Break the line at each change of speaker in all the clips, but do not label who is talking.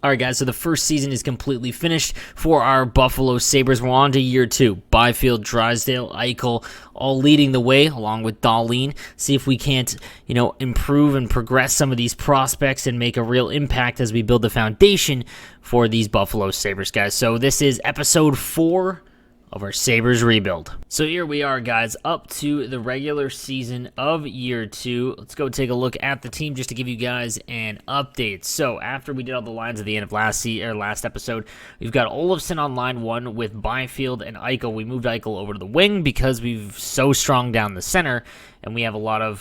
All right, guys, so the first season is completely finished for our Buffalo Sabres. We're on to year two. Byfield, Drysdale, Eichel, all leading the way, along with Dahlin. See if we can't, improve and progress some of these prospects and make a real impact as we build the foundation for these Buffalo Sabres, guys. So this is episode 4 of our Sabres rebuild. So here we are, guys, up to the regular season of year 2. Let's go take a look at the team just to give you guys an update. So after we did all the lines at the end of last episode, we've got Olofsson on line 1 with Byfield and Eichel. We moved Eichel over to the wing because we've so strong down the center, and we have a lot of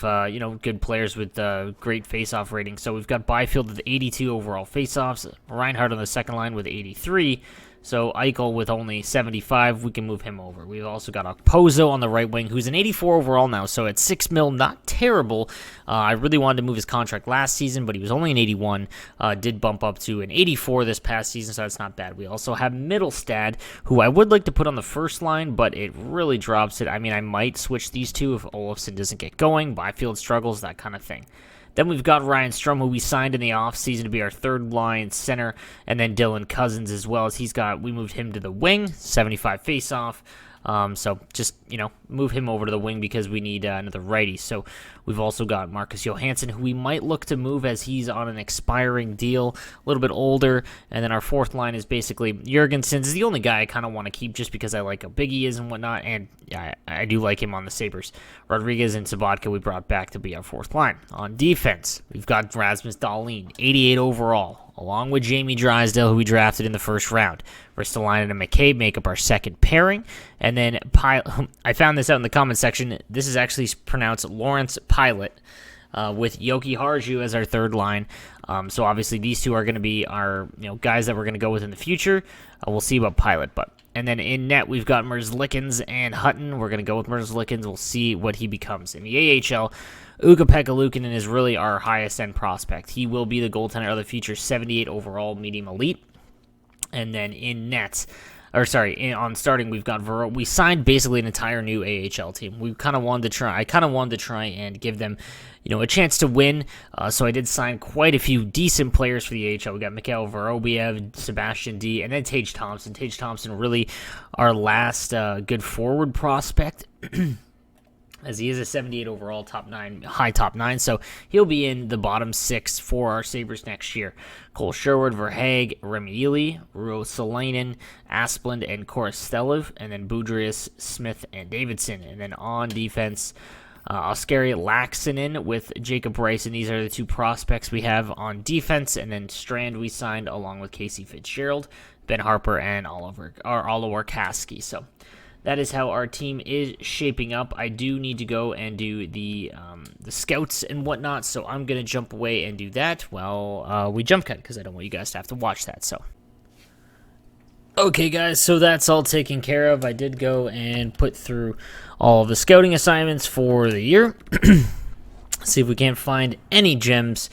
good players with great face-off ratings. So we've got Byfield with 82 overall face-offs, Reinhardt on the second line with 83. So Eichel with only 75, we can move him over. We've also got Okposo on the right wing, who's an 84 overall now, so at $6 million, not terrible. I really wanted to move his contract last season, but he was only an 81. Did bump up to an 84 this past season, so that's not bad. We also have Middlestad, who I would like to put on the first line, but it really drops it. I mean, I might switch these two if Olofsson doesn't get going, Byfield struggles, that kind of thing. Then we've got Ryan Strome, who we signed in the offseason to be our third line center, and then Dylan Cousins as well, as we moved him to the wing, 75 face-off. So just, move him over to the wing because we need another righty. So we've also got Marcus Johansson, who we might look to move as he's on an expiring deal, a little bit older. And then our fourth line is basically Jurgensen is the only guy I kind of want to keep just because I like how big he is and whatnot. And I do like him on the Sabres. Rodriguez and Sabatka we brought back to be our fourth line. On defense, we've got Rasmus Dahlin, 88 overall, along with Jamie Drysdale, who we drafted in the first round. Ristolainen and McCabe make up our second pairing. And then I found this out in the comment section. This is actually pronounced Lawrence Pilot, with Yoki Harju as our third line. So obviously these two are going to be our guys that we're going to go with in the future. We'll see about Pilot, and then in net, we've got Merzlikins and Hutton. We're going to go with Merzlikins. We'll see what he becomes. In the AHL, Ukko-Pekka Luukkonen is really our highest-end prospect. He will be the goaltender of the future, 78 overall, medium elite. And then in net, on starting, we've got Vero. We signed basically an entire new AHL team. I kind of wanted to try and give them, a chance to win. So I did sign quite a few decent players for the AHL. We got Mikhail Vorobiev, Sebastian D, and then Tage Thompson. Tage Thompson really our last good forward prospect. As he is a 78 overall, high top 9, so he'll be in the bottom 6 for our Sabres next year. Cole Sherwood, Verhaeghe, Remieli, Ristolainen, Asplund, and Korostelev, and then Boudreaux, Smith, and Davidson. And then on defense, Oskari Laaksonen with Jacob Bryson. These are the two prospects we have on defense. And then Strand we signed along with Casey Fitzgerald, Ben Harper, and Oliver Kasky. So that is how our team is shaping up. I do need to go and do the scouts and whatnot, so I'm going to jump away and do that while we jump cut, because I don't want you guys to have to watch that. So, okay, guys, so that's all taken care of. I did go and put through all of the scouting assignments for the year. See if we can't find any gems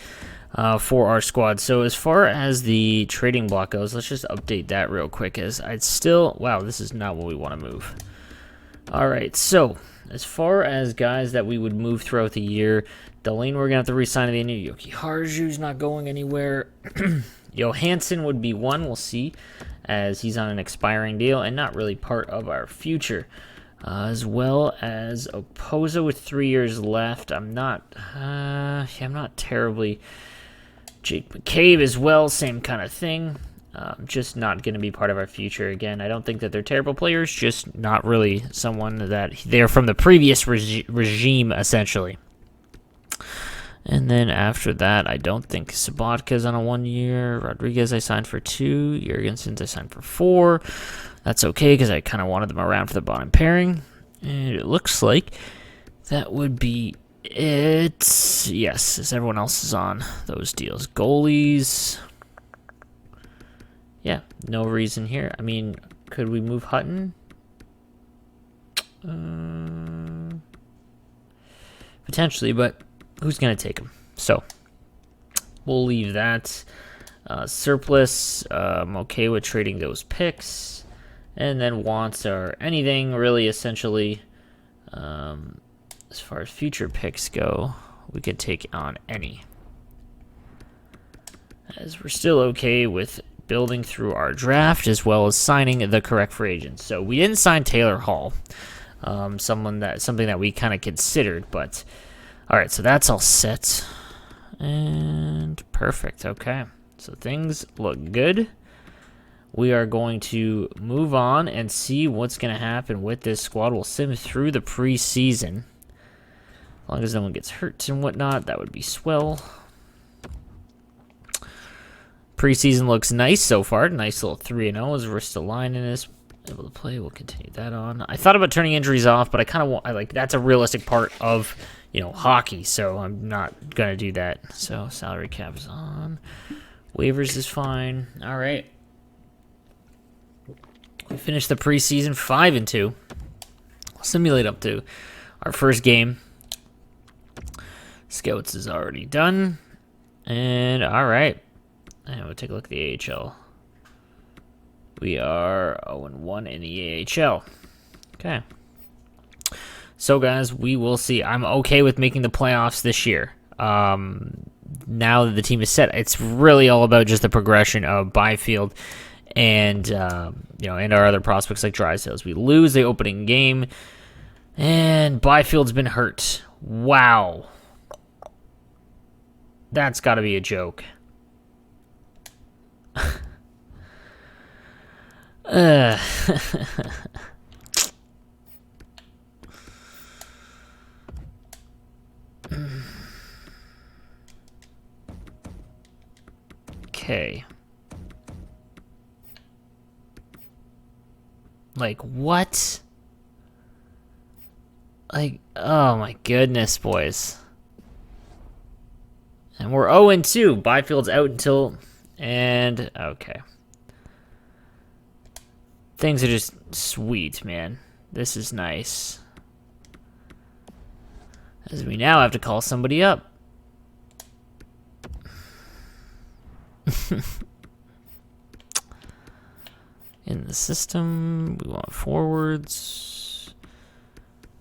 for our squad. So as far as the trading block goes, let's just update that real quick, as wow, this is not what we want to move. All right, so as far as guys that we would move throughout the year, Dahlin we're going to have to re-sign at the end of the year. Yoki Harju's not going anywhere. Johansson would be one, we'll see, as he's on an expiring deal and not really part of our future. As well as Okposo with 3 years left. I'm not terribly. Jake McCabe as well, same kind of thing. Just not going to be part of our future again. I don't think that they're terrible players, just not really someone that they're from the previous regime, essentially. And then after that, I don't think Sabotka's on a 1 year. Rodriguez I signed for 2. Jurgensen I signed for 4. That's okay, because I kind of wanted them around for the bottom pairing. And it looks like that would be it. Yes, as everyone else is on those deals. Goalies. Yeah, no reason here. I mean, could we move Hutton? Potentially, but who's going to take him? So, we'll leave that. Surplus, I'm okay with trading those picks. And then wants are anything, really, essentially. As far as future picks go, we could take on any. as we're still okay with building through our draft as well as signing the correct free agents. So we didn't sign Taylor Hall, something that we kind of considered, but all right, so that's all set and perfect. Okay, so things look good. We are going to move on and see what's going to happen with this squad. We'll sim through the preseason. As long as no one gets hurt and whatnot, that would be swell. Preseason looks nice so far. Nice little 3-0 as Ristolainen is able to play. We'll continue that on. I thought about turning injuries off, but I kind of want, that's a realistic part of, hockey, so I'm not going to do that. So salary cap is on. Waivers is fine. All right. We finished the preseason 5-2. We'll simulate up to our first game. Scouts is already done. And all right. And we'll take a look at the AHL. We are 0-1 in the AHL. Okay. So, guys, we will see. I'm okay with making the playoffs this year. Now that the team is set, it's really all about just the progression of Byfield and and our other prospects like Drysdale. We lose the opening game, and Byfield's been hurt. Wow. That's got to be a joke. Okay. Like, what? Like, oh my goodness, boys. And we're 0-2. Byfield's out until... And, okay. Things are just sweet, man. This is nice. As we now have to call somebody up. In the system, we want forwards.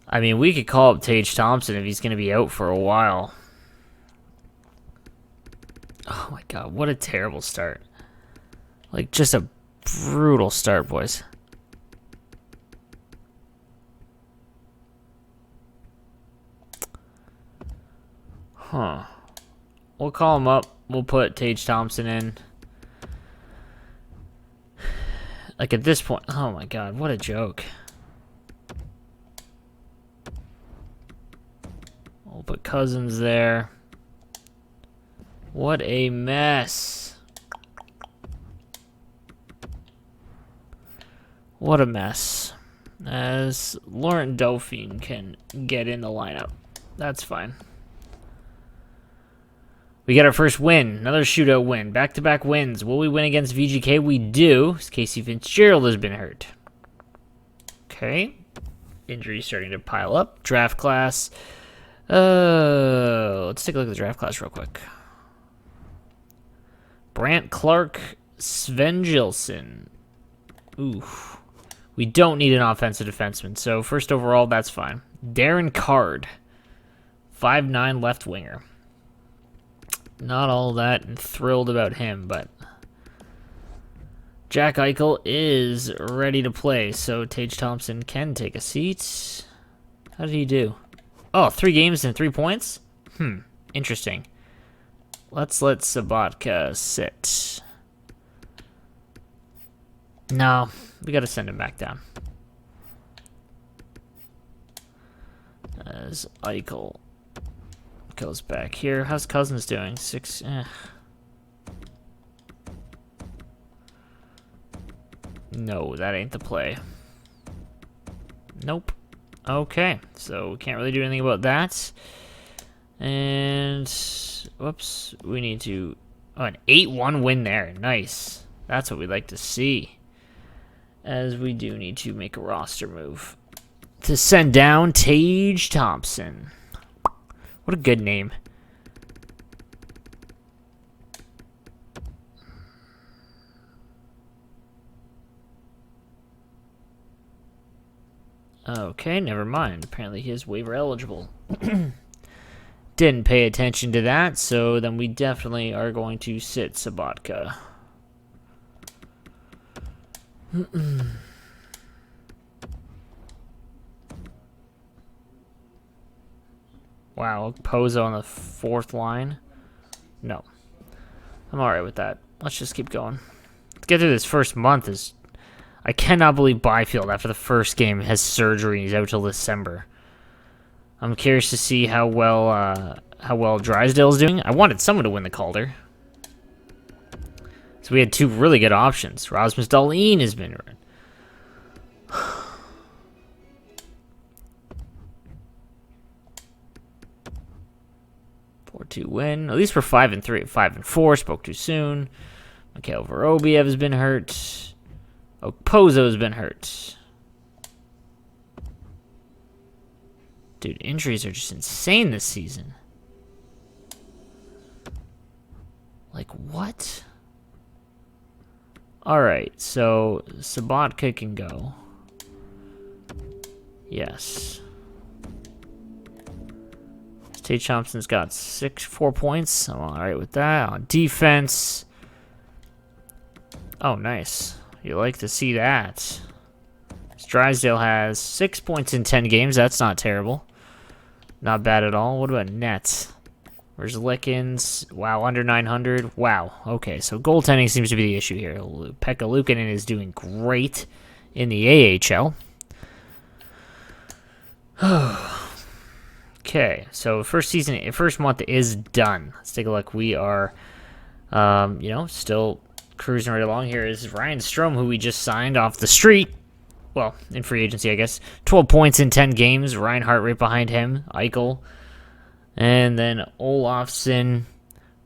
I mean, we could call up Tage Thompson if he's going to be out for a while. Oh my god, what a terrible start. Like, just a brutal start, boys. Huh. We'll call him up. We'll put Tage Thompson in. Like, at this point... Oh my god, what a joke. We'll put Cousins there. What a mess. What a mess. As Laurent Dauphin can get in the lineup. That's fine. We get our first win. Another shootout win. Back-to-back wins. Will we win against VGK? We do. Casey Fitzgerald has been hurt. Okay. Injuries starting to pile up. Draft class. Let's take a look at the draft class real quick. Brant Clark, Sven Gilson. Oof. We don't need an offensive defenseman, so first overall, that's fine. Darren Card, 5'9" left winger. Not all that thrilled about him, but Jack Eichel is ready to play, so Tage Thompson can take a seat. How did he do? Oh, 3 games and 3 points? Interesting. Let's let Sabatka sit. No, we got to send him back down. As Eichel goes back here. How's Cousins doing? 6. No, that ain't the play. Nope. Okay, so we can't really do anything about that. And whoops, we need to... Oh, an 8-1 win there. Nice. That's what we'd like to see. As we do need to make a roster move to send down Tage Thompson. What a good name. Okay, never mind. Apparently he is waiver eligible. Didn't pay attention to that, so then we definitely are going to sit Sabatka. Wow, Pozo on the 4th line. No. I'm alright with that. Let's just keep going. Let's get through this first month. I cannot believe Byfield, after the first game, has surgery and he's out till December. I'm curious to see how well Drysdale's doing. I wanted someone to win the Calder. So we had 2 really good options. Rasmus Dahlin has been run. 4-2 win. At least we're 5-3. 5-4. Spoke too soon. Mikhail Vorobiev has been hurt. Pozo has been hurt. Dude, injuries are just insane this season. Like, what? Alright, so Sabatka can go. Yes. Tate Thompson's got 4 points. I'm alright with that. On defense. Oh, nice. You like to see that. Drysdale has 6 points in 10 games. That's not terrible. Not bad at all. What about net? Where's Lickens? Wow, under 900. Wow. Okay, so goaltending seems to be the issue here. Pekka Luukkonen is doing great in the AHL. Okay, so first month is done. Let's take a look. We are, still cruising right along. Here is Ryan Strome, who we just signed off the street. Well, in free agency, I guess. 12 points in 10 games. Reinhart right behind him. Eichel. And then Olofsson.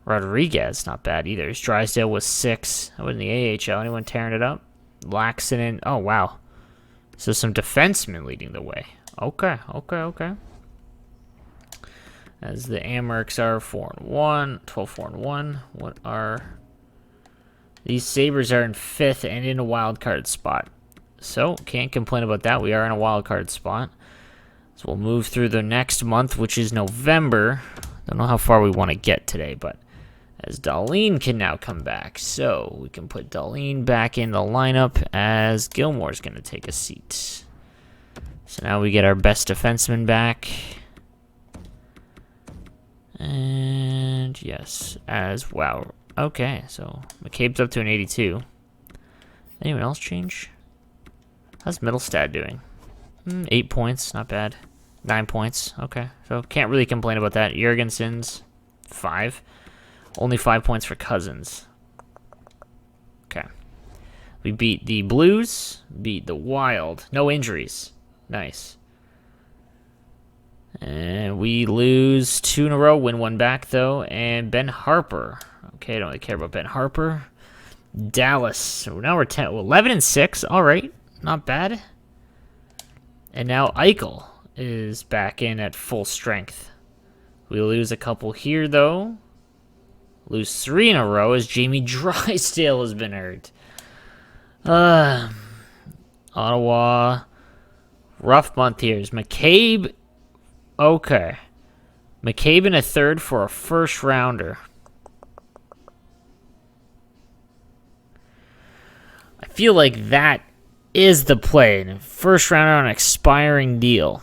Rodriguez, not bad either. Drysdale was 6. That was in the AHL. Anyone tearing it up? Laxinen. Oh, wow. So some defensemen leading the way. Okay. As the Amerks are 4-1. 12-4-1. What are... These Sabres are in 5th and in a wild card spot. So, can't complain about that. We are in a wild card spot. So we'll move through the next month, which is November. Don't know how far we want to get today, but as Dahlin can now come back. So we can put Dahlin back in the lineup as Gilmore's going to take a seat. So now we get our best defenseman back. And yes, as wow. Okay, so McCabe's up to an 82. Anyone else change? How's Middlestad doing? 8 points, not bad. 9 points, okay. So can't really complain about that. Jurgensen's 5. Only 5 points for Cousins. Okay. We beat the Blues, beat the Wild. No injuries. Nice. And we lose 2 in a row, win 1 back, though. And Ben Harper. Okay, I don't really care about Ben Harper. Dallas. So now we're 11-6. All right. Not bad. And now Eichel is back in at full strength. We lose a couple here, though. Lose 3 in a row as Jamie Drysdale has been hurt. Ottawa. Rough month here. Is McCabe. Okay. McCabe in a 3rd for a 1st rounder. I feel like that is the play. 1st rounder on an expiring deal.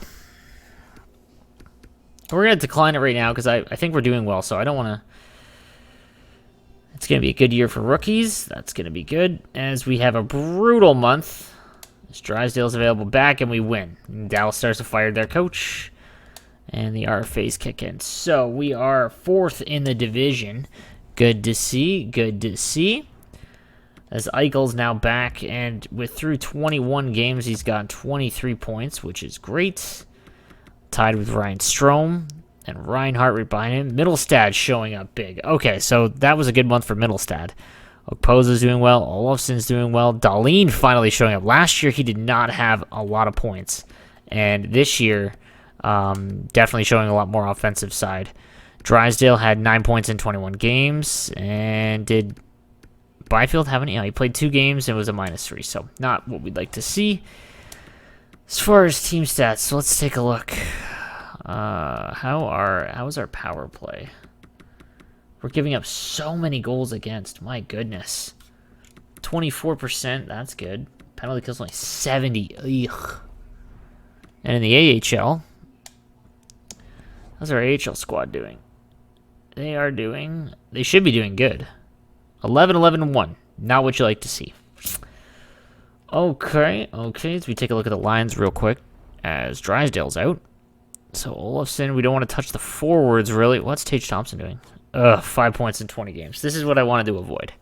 We're going to decline it right now because I think we're doing well, so I don't want to... It's going to be a good year for rookies. That's going to be good, as we have a brutal month. As Drysdale's available back, and we win. And Dallas starts to fire their coach, and the RFAs kick in. So we are 4th in the division. Good to see. Good to see. As Eichel's now back, and through 21 games, he's got 23 points, which is great. Tied with Ryan Strome and Reinhart right behind him. Middlestad showing up big. Okay, so that was a good month for Middlestad. Okpozo's doing well. Olofsson's doing well. Dahlin finally showing up. Last year, he did not have a lot of points. And this year, definitely showing a lot more offensive side. Drysdale had 9 points in 21 games. And did Byfield have any? He played 2 games and was a -3. So not what we'd like to see. As far as team stats, so let's take a look. How is our power play? We're giving up so many goals against. My goodness. 24%, that's good. Penalty kills only 70. Ugh. And in the AHL, how's our AHL squad doing? They should be doing good. 11-11-1. Not what you like to see. Okay, as we take a look at the lines real quick, as Drysdale's out. So Olofsson, we don't want to touch the forwards, really. What's Tage Thompson doing? 5 points in 20 games. This is what I wanted to avoid.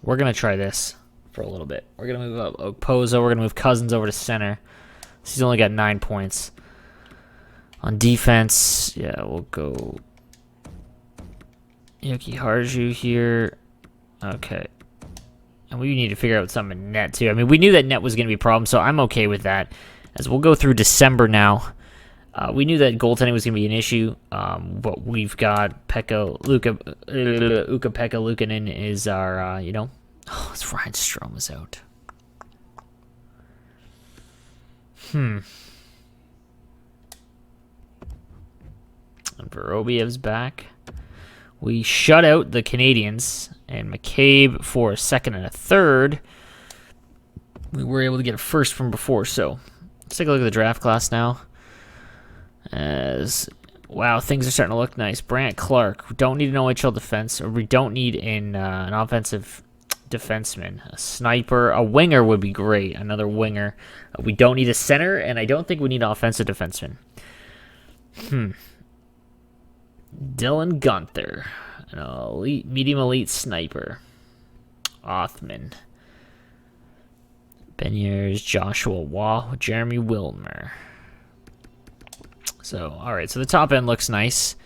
We're going to try this for a little bit. We're going to move up Okposo. We're going to move Cousins over to center. He's only got 9 points. On defense, yeah, we'll go Yuki Harju here. Okay. And we need to figure out something in net, too. I mean, we knew that net was going to be a problem, so I'm okay with that. As we'll go through December now. We knew that goaltending was going to be an issue, but we've got Ukko-Pekka Luukkonen is our, Oh, it's Ryan Strome is out. And Vorobyev's back. We shut out the Canadians, and McCabe for a second and a third. We were able to get a first from before, so let's take a look at the draft class now. Wow, things are starting to look nice. Brant Clark. We don't need an OHL defense, or we don't need an offensive defenseman. A sniper. A winger would be great. Another winger. We don't need a center, and I don't think we need an offensive defenseman. Dylan Gunther. An medium elite sniper. Othman. Beniers, Joshua Waugh, Jeremy Wilmer. So, alright, so the top end looks nice.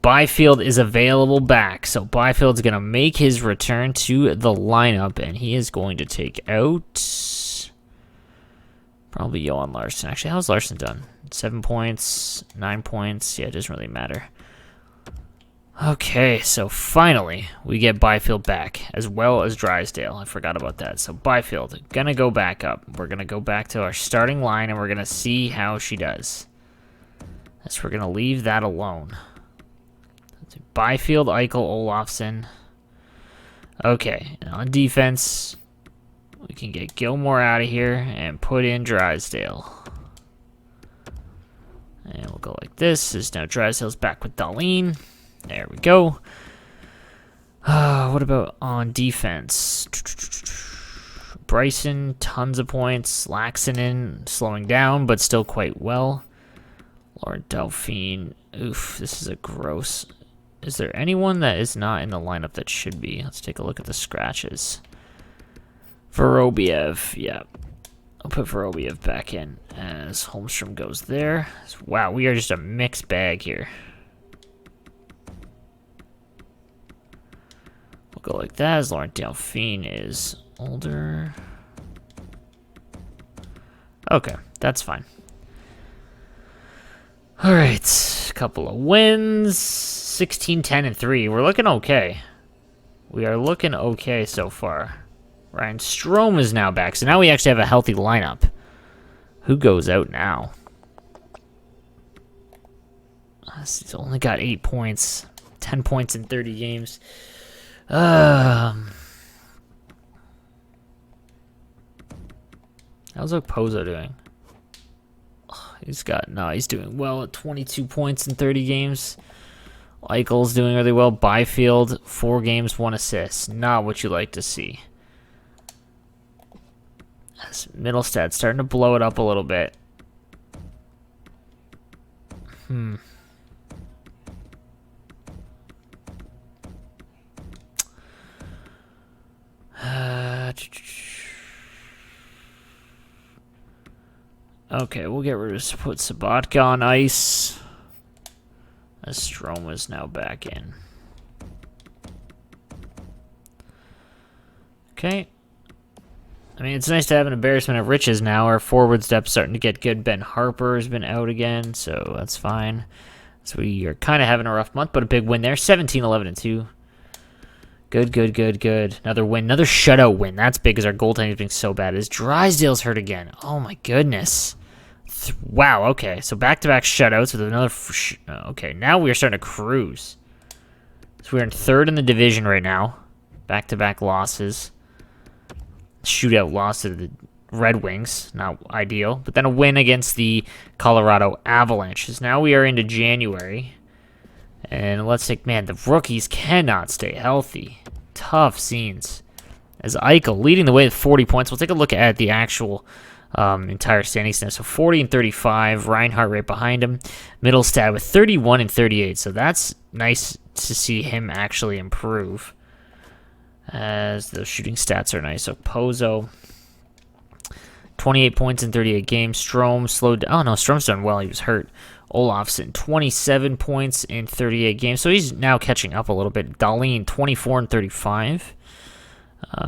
Byfield is available back, so Byfield's going to make his return to the lineup, and he is going to take out probably Johan Larsson. Actually, how's Larsson done? 7 points, 9 points. Yeah, it doesn't really matter. Okay, so finally, we get Byfield back, as well as Drysdale. I forgot about that. So Byfield, gonna go back up. We're gonna go back to our starting line, and we're gonna see how she does. So we're gonna leave that alone. Byfield, Eichel, Olofsson. Okay, and on defense, we can get Gilmore out of here and put in Drysdale. And we'll go like this. As now Drysdale's back with Dahlin. There we go. What about on defense? Bryson, tons of points. Laxinen, slowing down, but still quite well. Laurent Delphine. Oof, this is a gross. Is there anyone that is not in the lineup that should be? Let's take a look at the scratches. Vorobiev, yeah. I'll put Vorobiev back in as Holmstrom goes there. Wow, we are just a mixed bag here. We'll go like that as Laurent Delphine is older. Okay, that's fine. All right, couple of wins. 16-10-3. We're looking okay. We are looking okay so far. Ryan Strome is now back, so now we actually have a healthy lineup. Who goes out now? He's only got 8 points. 10 points in 30 games. How's Okposo doing? He's doing well at 22 points in 30 games. Eichel's doing really well. Byfield, 4 games, 1 assist. Not what you like to see. Middlestad starting to blow it up a little bit. Okay, we'll put Sabatka on ice. As Strome is now back in. Okay. I mean, it's nice to have an embarrassment of riches now. Our forward depth's starting to get good. Ben Harper has been out again, so that's fine. So we are kind of having a rough month, but a big win there. 17-11-2. Good, good, good, good. Another win. Another shutout win. That's big because our goaltending is being so bad. Is Drysdale's hurt again? Oh, my goodness. Wow, okay. So back-to-back shutouts with another... okay, now we are starting to cruise. So we're in third in the division right now. Back-to-back losses. Shootout loss to the Red Wings. Not ideal. But then a win against the Colorado Avalanches. Now we are into January. And let's take, man, the rookies cannot stay healthy. Tough scenes. As Eichel leading the way with 40 points. We'll take a look at the actual entire standings now. So 40 and 35. Reinhart right behind him. Middlestad with 31 and 38. So that's nice to see him actually improve. As those shooting stats are nice. So Pozo, 28 points in 38 games. Strome slowed down. Oh, no, Strome's done well. He was hurt. Olofsson, 27 points in 38 games. So he's now catching up a little bit. Dahlin, 24 and 35.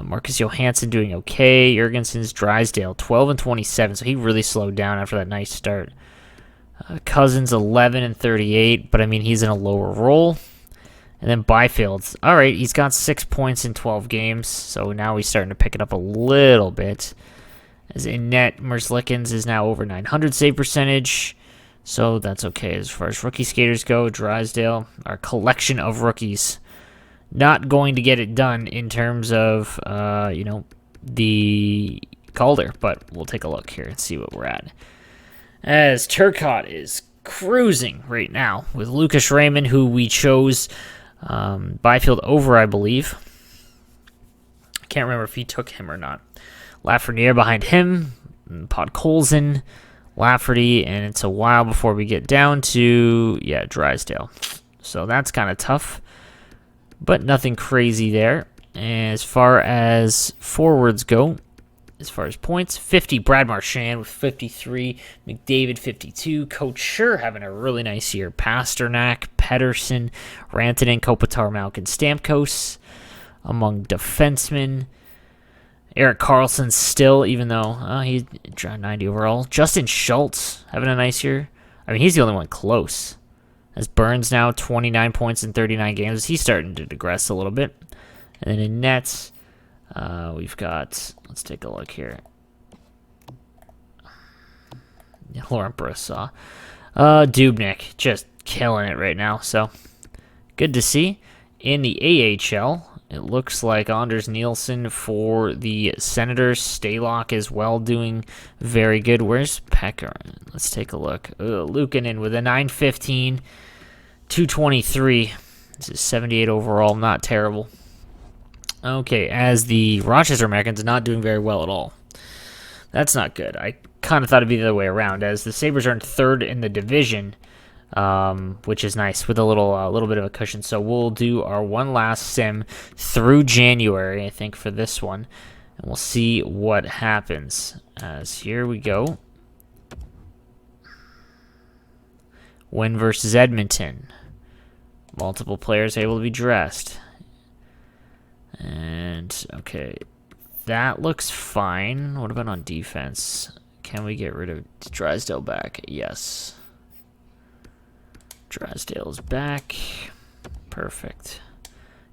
Marcus Johansson doing okay. Jurgensen's Drysdale, 12 and 27. So he really slowed down after that nice start. Cousins, 11 and 38. But, I mean, he's in a lower role. And then Byfield's, all right, he's got 6 points in 12 games. So now he's starting to pick it up a little bit. As in net, Merzlikins is now over 900 save percentage. So that's okay as far as rookie skaters go. Drysdale, our collection of rookies, not going to get it done in terms of, the Calder. But we'll take a look here and see what we're at. As Turcotte is cruising right now with Lucas Raymond, who we chose Byfield over, I believe. I can't remember if he took him or not. Lafreniere behind him. Podkolzin. Lafferty, and it's a while before we get down to, Drysdale. So that's kind of tough, but nothing crazy there. As far as forwards go, as far as points, 50, Brad Marchand with 53, McDavid 52, Coach Sure having a really nice year, Pasternak, Pedersen, Rantanen, Kopitar, Malkin, Stamkos among defensemen. Erik Karlsson still, even though he dropped 90 overall. Justin Schultz having a nice year. I mean, he's the only one close. As Burns now 29 points in 39 games. He's starting to digress a little bit. And then in nets, we've got, let's take a look here. Laurent Brossoit. Dubnyk just killing it right now. So good to see. In the AHL, it looks like Anders Nielsen for the Senators. Stalock as well doing very good. Where's Pecker? Let's take a look. Luukkonen with a 915, 223. This is 78 overall. Not terrible. Okay, as the Rochester Americans not doing very well at all. That's not good. I kind of thought it'd be the other way around, as the Sabres are in third in the division. Which is nice with a little bit of a cushion. So we'll do our one last sim through January, I think, for this one, and we'll see what happens. As here we go. Win versus Edmonton. Multiple players able to be dressed. And okay, that looks fine. What about on defense? Can we get rid of Drysdale back? Yes. Drysdale's back. Perfect.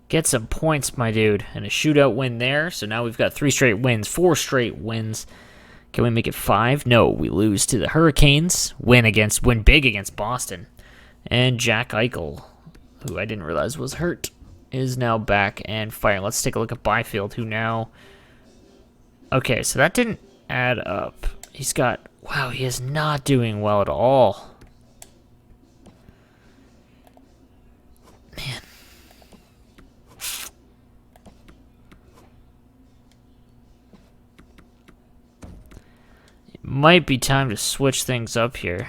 Get some points, my dude. And a shootout win there. So now we've got 4 straight wins. Can we make it 5? No, we lose to the Hurricanes. Win big against Boston. And Jack Eichel, who I didn't realize was hurt, is now back and firing. Let's take a look at Byfield, who now... Okay, so that didn't add up. He's got... Wow, he is not doing well at all. Man. It might be time to switch things up here.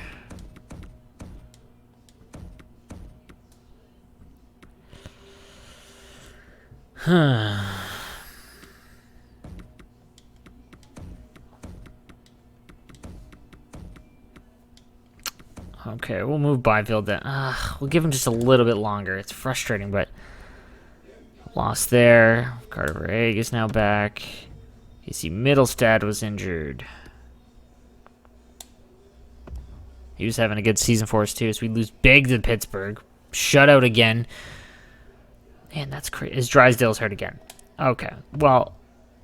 Okay, we'll move Byfield then. We'll give him just a little bit longer. It's frustrating, but lost there. Carter Egg is now back. You see Middlestad was injured. He was having a good season for us, too. So we lose big to Pittsburgh. Shutout again. Man, that's crazy. Is Drysdale's hurt again? Okay. Well,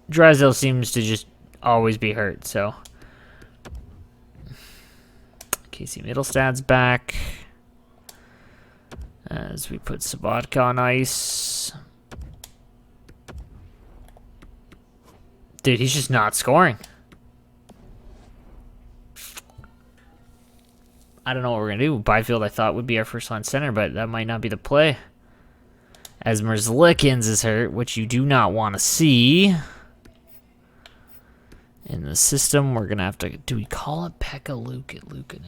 Drysdale seems to just always be hurt, so. Casey Middlestad's back. As we put Sabatka on ice. Dude, he's just not scoring. I don't know what we're going to do. Byfield, I thought, would be our first-line center, but that might not be the play. As Merzlikins is hurt, which you do not want to see. In the system, we're going to have to... Do we call it Pekka Luukkonen?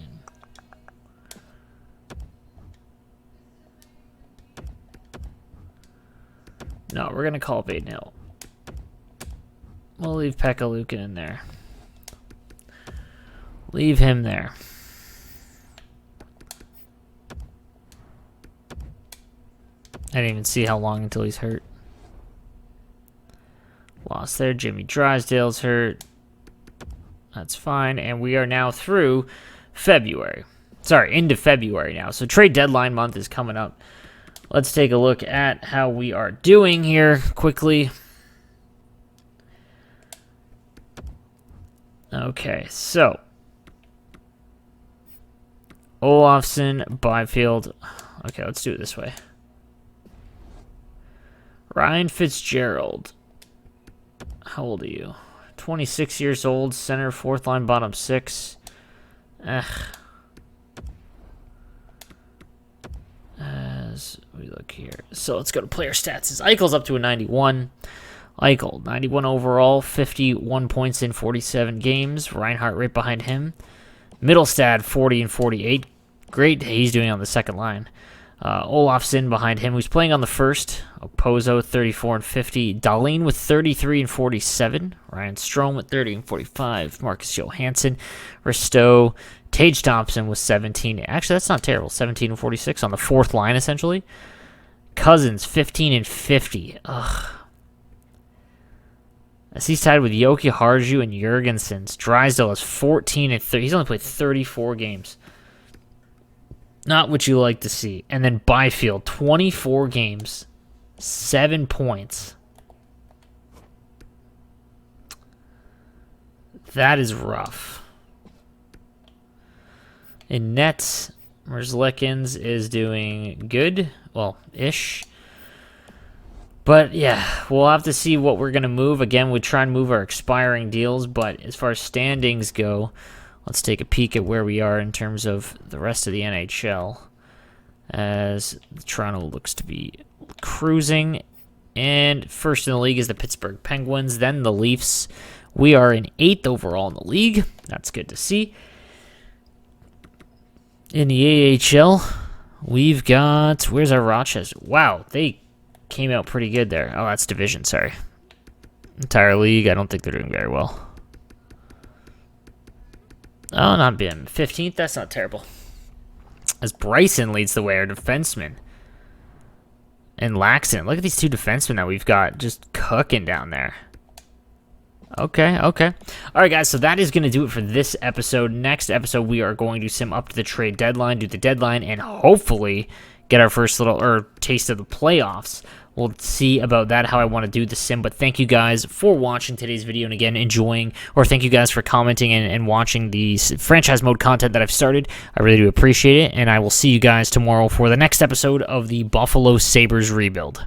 No, we're going to call it Baden Hill. We'll leave Pekka Luukkonen there. Leave him there. I didn't even see how long until he's hurt. Lost there. Jimmy Drysdale's hurt. That's fine. And we are now through February. Sorry, into February now. So trade deadline month is coming up. Let's take a look at how we are doing here quickly. Okay, so Olofsson, Byfield. Okay, let's do it this way. Ryan Fitzgerald. How old are you? 26 years old, center, fourth line, bottom six. As we look here. So let's go to player stats. Eichel's up to a 91. Eichel, 91 overall, 51 points in 47 games. Reinhart right behind him. Middlestad, 40 and 48. Great he's doing on the second line. Olofsson behind him, who's playing on the first. Opozo, 34 and 50. Dahlin with 33 and 47. Ryan Strome with 30 and 45. Marcus Johansson. Risto. Tage Thompson with 17. Actually, that's not terrible. 17 and 46 on the fourth line, essentially. Cousins, 15 and 50. Ugh. As he's tied with Yoki Harju and Jurgensen. Drysdale has 14 and 30. He's only played 34 games. Not what you like to see. And then Byfield, 24 games, 7 points. That is rough. In nets, Merzlikins is doing good. Well, ish. But, yeah, we'll have to see what we're going to move. Again, we try and move our expiring deals. But as far as standings go, let's take a peek at where we are in terms of the rest of the NHL. As Toronto looks to be cruising. And first in the league is the Pittsburgh Penguins, then the Leafs. We are in 8th overall in the league. That's good to see. In the AHL, we've got... Where's our Rochester? Wow, they came out pretty good there. Oh, that's division, sorry. Entire league, I don't think they're doing very well. Oh, not been 15th. That's not terrible. As Bryson leads the way, our defenseman. And Laxton. Look at these two defensemen that we've got just cooking down there. Okay. All right, guys, so that is going to do it for this episode. Next episode, we are going to sim up to the trade deadline, do the deadline, and hopefully get our first little taste of the playoffs. We'll see about that, how I want to do the sim. But thank you guys for watching today's video and, again, enjoying, or thank you guys for commenting and watching the franchise mode content that I've started. I really do appreciate it, and I will see you guys tomorrow for the next episode of the Buffalo Sabres rebuild.